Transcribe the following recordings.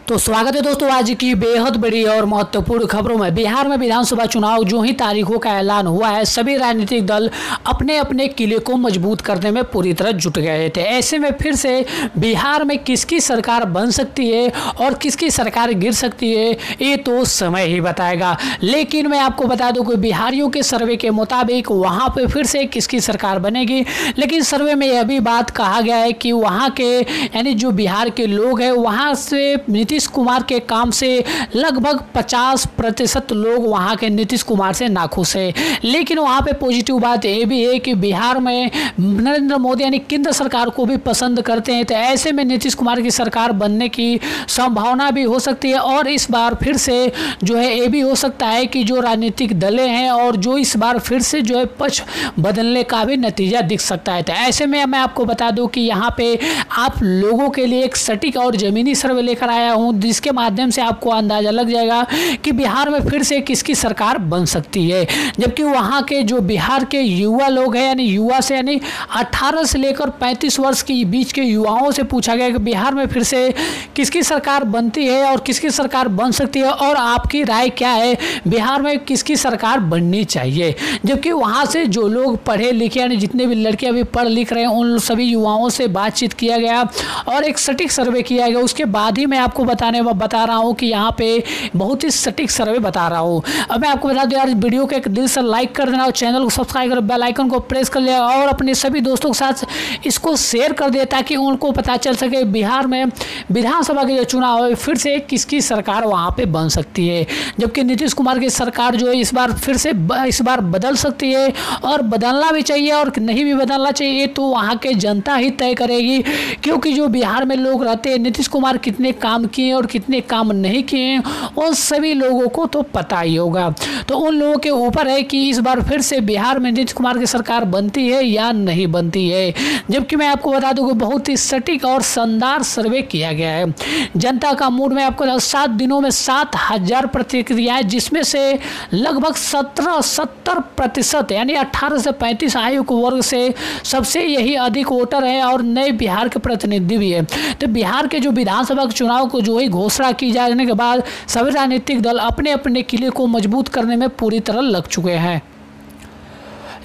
तो स्वागत है दोस्तों आज की बेहद बड़ी और महत्वपूर्ण खबरों में। बिहार में विधानसभा चुनाव जो ही तारीखों का ऐलान हुआ है, सभी राजनीतिक दल अपने अपने किले को मजबूत करने में पूरी तरह जुट गए थे। ऐसे में फिर से बिहार में किसकी सरकार बन सकती है और किसकी सरकार गिर सकती है, ये तो समय ही बताएगा। लेकिन मैं आपको बता दूं कि बिहारियों के सर्वे के मुताबिक वहाँ पर फिर से किसकी सरकार बनेगी। लेकिन सर्वे में यह भी बात कहा गया है कि वहाँ के यानी जो बिहार के लोग हैं, वहाँ से नीतीश कुमार के काम से लगभग 50% लोग वहां के नीतीश कुमार से नाखुश है। लेकिन वहां पे पॉजिटिव बात ये भी है कि बिहार में नरेंद्र मोदी यानी केंद्र सरकार को भी पसंद करते हैं। तो ऐसे में नीतीश कुमार की सरकार बनने की संभावना भी हो सकती है। और इस बार फिर से जो है ये भी हो सकता है कि जो राजनीतिक दलें हैं और जो इस बार फिर से जो है पक्ष बदलने का भी नतीजा दिख सकता है। तो ऐसे में मैं आपको बता दूं कि यहाँ पे आप लोगों के लिए एक सटीक और जमीनी सर्वे लेकर आया हूँ, जिसके माध्यम से आपको अंदाजा लग जाएगा कि बिहार में फिर से किसकी सरकार बन सकती है। जबकि वहाँ के जो बिहार के युवा लोग हैं, यानी युवा से यानी 18 से लेकर 35 वर्ष के बीच के युवाओं से पूछा गया कि बिहार में फिर से किसकी सरकार बनती है और किसकी सरकार बन सकती है और आपकी राय क्या है, बिहार में किसकी सरकार बननी चाहिए। जबकि वहाँ से जो लोग पढ़े लिखे यानी जितने भी लड़के अभी पढ़ लिख रहे हैं, उन सभी युवाओं से बातचीत किया गया और एक सटीक सर्वे किया गया। उसके बाद ही मैं आपको बता रहा हूँ कि यहाँ पे बहुत ही सटीक सर्वे बता रहा हूँ। अब मैं आपको बता दूँ यार, वीडियो को एक दिल से लाइक कर देना और चैनल को सब्सक्राइब कर बेल आइकन को प्रेस कर लिया और अपने सभी दोस्तों के साथ इसको शेयर कर दिया ताकि उनको पता चल सके बिहार में विधानसभा के जो चुनाव है फिर से किसकी सरकार वहाँ पे बन सकती है। जबकि नीतीश कुमार की सरकार जो है इस बार फिर से बदल सकती है और बदलना भी चाहिए और नहीं भी बदलना चाहिए तो वहाँ के जनता ही तय करेगी। क्योंकि जो बिहार में लोग रहते हैं, नीतीश कुमार कितने काम किए और कितने काम नहीं किए उन सभी लोगों को तो पता ही होगा। तो उन लोगों के ऊपर है कि इस बार फिर से बिहार में नीतीश कुमार की सरकार बनती है या नहीं बनती है। जबकि मैं आपको बता दूं कि बहुत ही सटीक और शानदार सर्वे किया गया है। जनता का मूड में आपको 7 दिनों में 7000 प्रतिक्रियाएं, जिसमें से लगभग 70% यानी 18 से 35 आयु वर्ग से सबसे यही अधिक वोटर है और नए बिहार के प्रतिनिधि भी है। तो बिहार के जो विधानसभा चुनाव को जो ही घोषणा की जाने के बाद सभी राजनीतिक दल अपने अपने किले को मजबूत करने में पूरी तरह लग चुके हैं।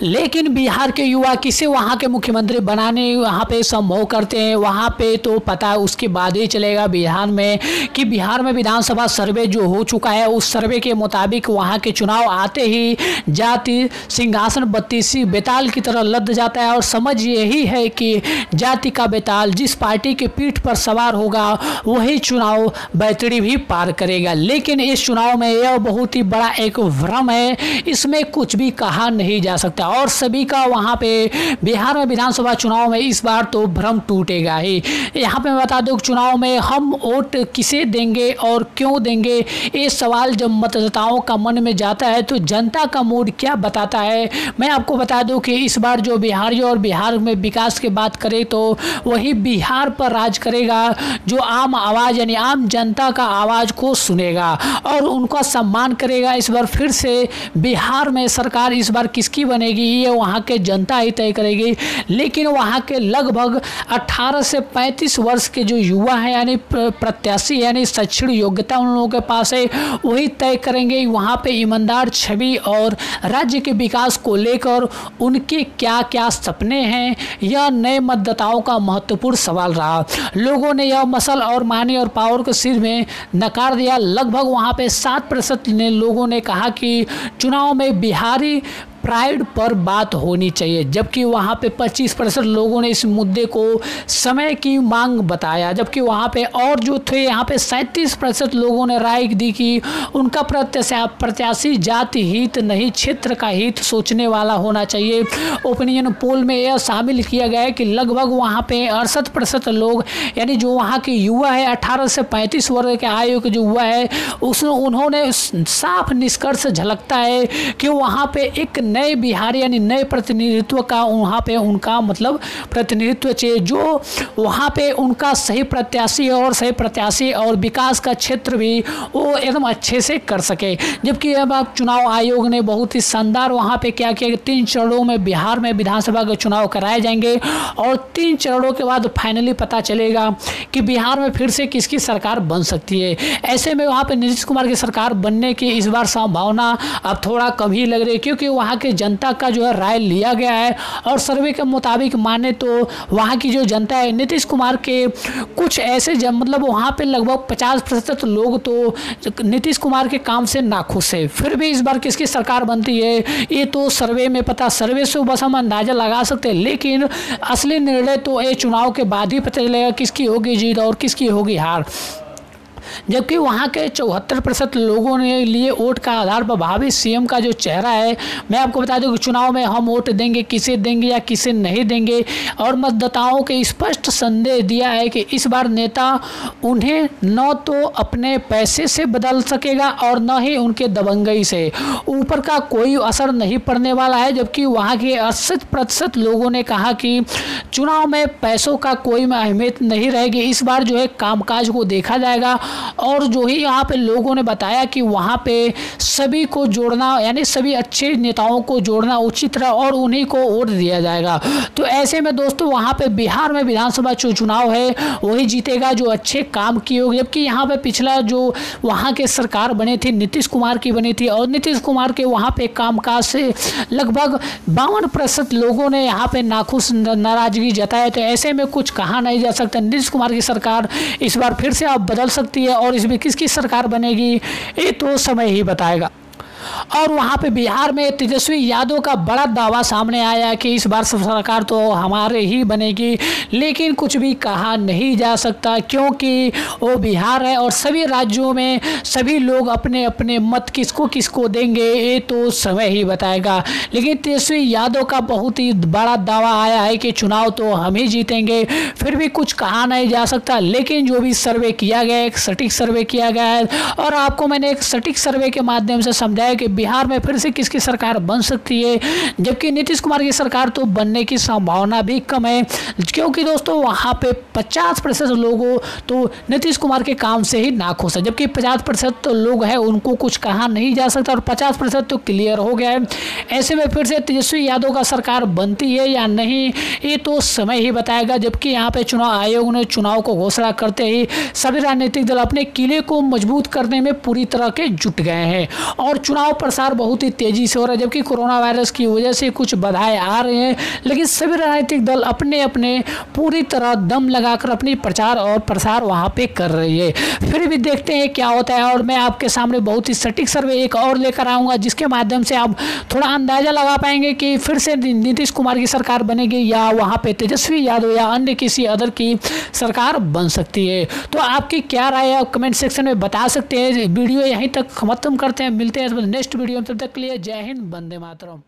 लेकिन बिहार के युवा किसे वहाँ के मुख्यमंत्री बनाने वहाँ पे संभव करते हैं, वहाँ पे तो पता उसके बाद ही चलेगा बिहार में कि बिहार में विधानसभा सर्वे जो हो चुका है उस सर्वे के मुताबिक वहाँ के चुनाव आते ही जाति सिंहासन 32 बेताल की तरह लद जाता है। और समझ यही है कि जाति का बेताल जिस पार्टी के पीठ पर सवार होगा वही चुनाव बैतडी भी पार करेगा। लेकिन इस चुनाव में यह बहुत ही बड़ा एक भ्रम है, इसमें कुछ भी कहा नहीं जा सकता और सभी का वहाँ पे बिहार में विधानसभा चुनाव में इस बार तो भ्रम टूटेगा ही। यहाँ पे मैं बता दूँ चुनाव में हम वोट किसे देंगे और क्यों देंगे, ये सवाल जब मतदाताओं का मन में जाता है तो जनता का मूड क्या बताता है। मैं आपको बता दूं कि इस बार जो बिहारी और बिहार में विकास की बात करें तो वही बिहार पर राज करेगा जो आम आवाज़ यानी आम जनता का आवाज़ को सुनेगा और उनका सम्मान करेगा। इस बार फिर से बिहार में सरकार इस बार किसकी बनेगी ये वहाँ के जनता ही तय करेगी। लेकिन वहाँ के लगभग 18 से 35 वर्ष के जो युवा हैं यानी प्रत्याशी यानी शैक्षणिक योग्यता उन लोगों के पास है, वही तय करेंगे वहाँ पे ईमानदार छवि और राज्य के विकास को लेकर उनके क्या क्या सपने हैं। यह नए मतदाताओं का महत्वपूर्ण सवाल रहा। लोगों ने यह मसल और मानी और पावर को सिर में नकार दिया। लगभग वहाँ पे 7% ने लोगों ने कहा कि चुनाव में बिहारी प्राइड पर बात होनी चाहिए, जबकि वहाँ पे 25% लोगों ने इस मुद्दे को समय की मांग बताया। जबकि वहाँ पे और जो थे यहाँ पे 37% लोगों ने राय दी कि उनका प्रत्याशी जाति हित नहीं क्षेत्र का हित सोचने वाला होना चाहिए। ओपिनियन पोल में यह शामिल किया गया है कि लगभग वहाँ पे 68% लोग यानी जो वहाँ के युवा है 18 से 35 वर्ष के आयु के जो युवा है उन्होंने साफ निष्कर्ष झलकता है कि वहाँ पे एक नए बिहार यानी नए प्रतिनिधित्व का वहाँ पे उनका मतलब प्रतिनिधित्व चाहिए, जो वहाँ पे उनका सही प्रत्याशी और विकास का क्षेत्र भी वो एकदम अच्छे से कर सके। जबकि अब आप चुनाव आयोग ने बहुत ही शानदार वहाँ पे क्या किया कि 3 चरणों में बिहार में विधानसभा के चुनाव कराए जाएंगे और 3 चरणों के बाद फाइनली पता चलेगा कि बिहार में फिर से किसकी सरकार बन सकती है। ऐसे में वहाँ पे नीतीश कुमार की सरकार बनने की इस बार संभावना अब थोड़ा कम ही लग रही है, क्योंकि वहाँ के जनता का जो है राय लिया गया है और सर्वे के मुताबिक माने तो वहाँ की जो जनता है नीतीश कुमार के कुछ ऐसे मतलब वहाँ पे लगभग 50% लोग तो नीतीश कुमार के काम से नाखुश है। फिर भी इस बार किसकी सरकार बनती है ये तो सर्वे में पता, सर्वे से बस हम अंदाजा लगा सकते हैं, लेकिन असली निर्णय तो ये चुनाव के बाद ही पता चलेगा किसकी होगी जीत और किसकी होगी हार। जबकि वहाँ के 74% लोगों ने लिए वोट का आधार पर भावी सीएम का जो चेहरा है, मैं आपको बता दूं कि चुनाव में हम वोट देंगे, किसे देंगे या किसे नहीं देंगे, और मतदाताओं के स्पष्ट संदेश दिया है कि इस बार नेता उन्हें न तो अपने पैसे से बदल सकेगा और न ही उनके दबंगई से, ऊपर का कोई असर नहीं पड़ने वाला है। जबकि वहाँ के 80% लोगों ने कहा कि चुनाव में पैसों का कोई अहमियत नहीं रहेगी, इस बार जो है कामकाज को देखा जाएगा। और जो ही यहाँ पे लोगों ने बताया कि वहाँ पे सभी को जोड़ना यानी सभी अच्छे नेताओं को जोड़ना उचित रहा और उन्हीं को वोट दिया जाएगा। तो ऐसे में दोस्तों वहाँ पे बिहार में विधानसभा चुनाव है वही जीतेगा जो अच्छे काम किए होंगे। जबकि यहाँ पे पिछला जो वहाँ के सरकार बनी थी नीतीश कुमार की बनी थी और नीतीश कुमार के वहाँ पे कामकाज से लगभग 52% लोगों ने यहाँ पे नाखुश नाराजगी जताया। तो ऐसे में कुछ कहा नहीं जा सकता, नीतीश कुमार की सरकार इस बार फिर से अब बदल सकती है और इसमें किसकी सरकार बनेगी ये तो समय ही बताएगा। और वहाँ पे बिहार में तेजस्वी यादव का बड़ा दावा सामने आया कि इस बार सरकार तो हमारे ही बनेगी, लेकिन कुछ भी कहा नहीं जा सकता क्योंकि वो बिहार है और सभी राज्यों में सभी लोग अपने अपने मत किसको किसको देंगे ये तो समय ही बताएगा। लेकिन तेजस्वी यादव का बहुत ही बड़ा दावा आया है कि चुनाव तो हम ही जीतेंगे, फिर भी कुछ कहा नहीं जा सकता। लेकिन जो भी सर्वे किया गया एक सटीक सर्वे किया गया है और आपको मैंने एक सटीक सर्वे के माध्यम से समझाया कि बिहार में फिर से किसकी सरकार बन सकती है, जबकि नीतीश कुमार की सरकार तो बनने की संभावना भी कम है क्योंकि दोस्तों वहाँ पे 50% लोगों तो नीतीश कुमार के काम से ही नाखुश है, जबकि 50% तो लोग हैं उनको कुछ कहा नहीं जा सकता और 50% तो क्लियर हो गया है। ऐसे में फिर से तेजस्वी यादव का सरकार बनती है या नहीं ये तो समय ही बताएगा। जबकि यहाँ पे चुनाव आयोग ने चुनाव को घोषणा करते ही सभी राजनीतिक दल अपने किले को मजबूत करने में पूरी तरह के जुट गए हैं और चुनाव प्रसार बहुत ही तेजी से हो रहा है। जबकि कोरोना वायरस की वजह से कुछ बाधाएं आ रहे हैं, लेकिन सभी राजनीतिक दल अपने अपने पूरी तरह दम लगाकर अपनी प्रचार और प्रसार वहां पे कर रही है। फिर भी देखते हैं क्या होता है और मैं आपके सामने बहुत ही सटीक सर्वे एक और लेकर आऊँगा जिसके माध्यम से आप थोड़ा अंदाजा लगा पाएंगे कि फिर से नीतीश कुमार की सरकार बनेगी या वहाँ पे तेजस्वी यादव या अन्य किसी अदर की सरकार बन सकती है। तो आपकी क्या राय है आप कमेंट सेक्शन में बता सकते हैं। वीडियो यहीं तक खत्म करते हैं, मिलते हैं नेक्स्ट वीडियो में, तब तक के लिए जय हिंद, वंदे मातरम।